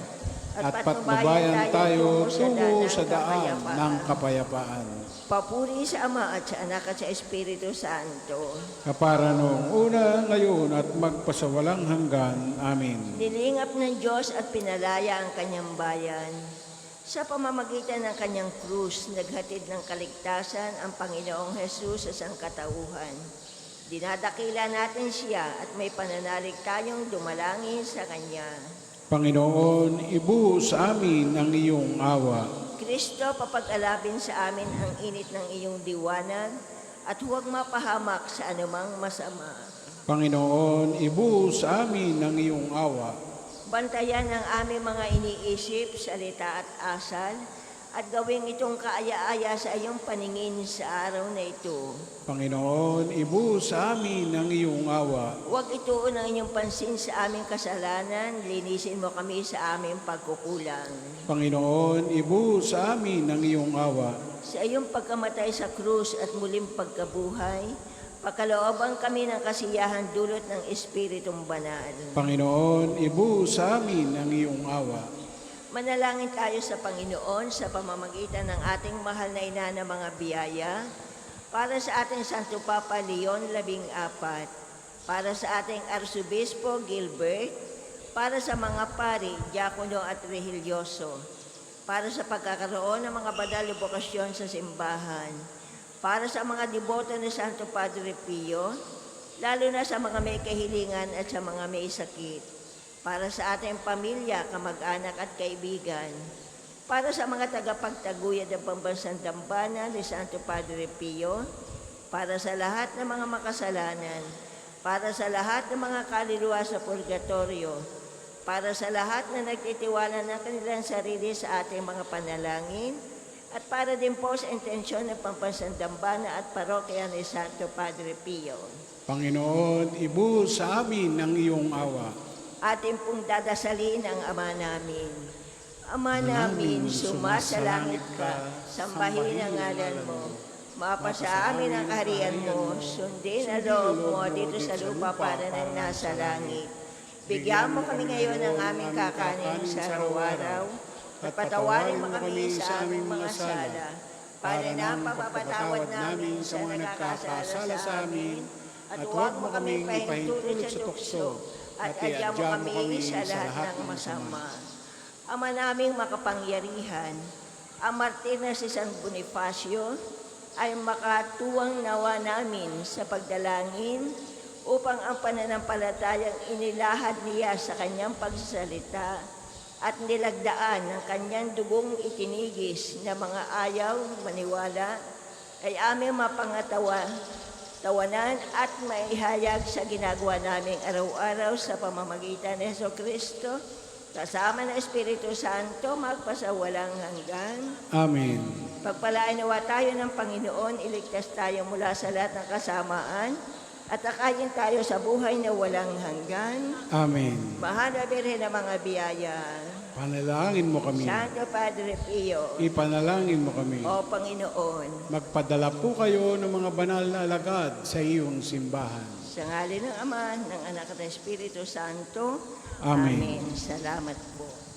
at patnubayan tayo tungo sa daan ng kapayapaan. Papuri sa Ama at sa Anak at sa Espiritu Santo. Kapara noong una, ngayon at magpasawalang hanggan. Amen. Nilingap ng Diyos at pinalaya ang kanyang bayan. Sa pamamagitan ng kanyang krus, naghatid ng kaligtasan ang Panginoong Hesus sa sangkatauhan. Dinadakila natin siya at may pananalig tayong dumalangin sa Kanya. Panginoon, ibuhos sa amin ang iyong awa. Kristo, papag-alabin sa amin ang init ng iyong diwanag at huwag mapahamak sa anumang masama. Panginoon, ibuhos sa amin ang iyong awa. Bantayan ang aming mga iniisip, salita at asal, at gawing itong kaaya-aya sa iyong paningin sa araw na ito. Panginoon, ibuhos sa amin ang iyong awa. Huwag ituon ang inyong pansin sa aming kasalanan, linisin mo kami sa aming pagkukulang. Panginoon, ibuhos sa amin ang iyong awa. Sa iyong pagkamatay sa krus at muling pagkabuhay, pakalooban kami ng kasiyahan dulot ng Espiritong Banal. Panginoon, ibuhos sa amin ang iyong awa. Manalangin tayo sa Panginoon sa pamamagitan ng ating mahal na ina ng mga biyaya, para sa ating Santo Papa Leon 14, para sa ating Arsobispo Gilbert, para sa mga pari, diakono at rehilyoso, para sa pagkakaroon ng mga banal na bokasyon sa simbahan, para sa mga deboto ni Santo Padre Pio, lalo na sa mga may kahilingan at sa mga may sakit, para sa ating pamilya, kamag-anak at kaibigan, para sa mga tagapagtaguyod ng pambansang dambana ni Santo Padre Pio, para sa lahat ng mga makasalanan, para sa lahat ng mga kaluluwa sa purgatorio, para sa lahat na nagtitiwala ng kanilang sarili sa ating mga panalangin, at para din po sa intensyon ng pambansang dambana at parokya ni Santo Padre Pio. Panginoon, ibuhos sa amin ang iyong awa. Ating pong dadasalin ang Ama namin. Ama namin, sumasalangit ka, sambahin ang ngalan mo. Mapasa amin ang kaharian mo, sundin ang loob mo dito sa lupa para na nasa langit. Bigyan mo kami ngayon ng aming kakanin sa araw-araw, at patawarin mo kami sa aming mga sala, para na pagpapatawad namin sa mga nagkakasala sa amin, at huwag mo kami pahintulot sa tukso, at adya mo kami sa lahat ng masama. Ama naming makapangyarihan, ang martir na si San Bonifacio ay makatuwang nawa namin sa pagdalangin upang ang pananampalatayang inilahad niya sa kanyang pagsasalita at nilagdaan ng kanyang dugong itinigis na mga ayaw maniwala ay aming tawanan at maihayag sa ginagawa naming araw-araw sa pamamagitan ni Jesucristo, kasama ng Espiritu Santo, magpasawalang hanggan. Amen. Pagpalain nawa tayo ng Panginoon, iligtas tayo mula sa lahat ng kasamaan, at akayin tayo sa buhay na walang hanggan. Amen. Mahal na Birhen ng mga biyaya, Panalangin mo kami. Santo Padre Pio, Ipanalangin mo kami. o Panginoon, Magpadala po kayo ng mga banal na alagad sa iyong simbahan. sa ngalan ng Ama, ng Anak at ng Espiritu Santo. Amen. Amen. Salamat po.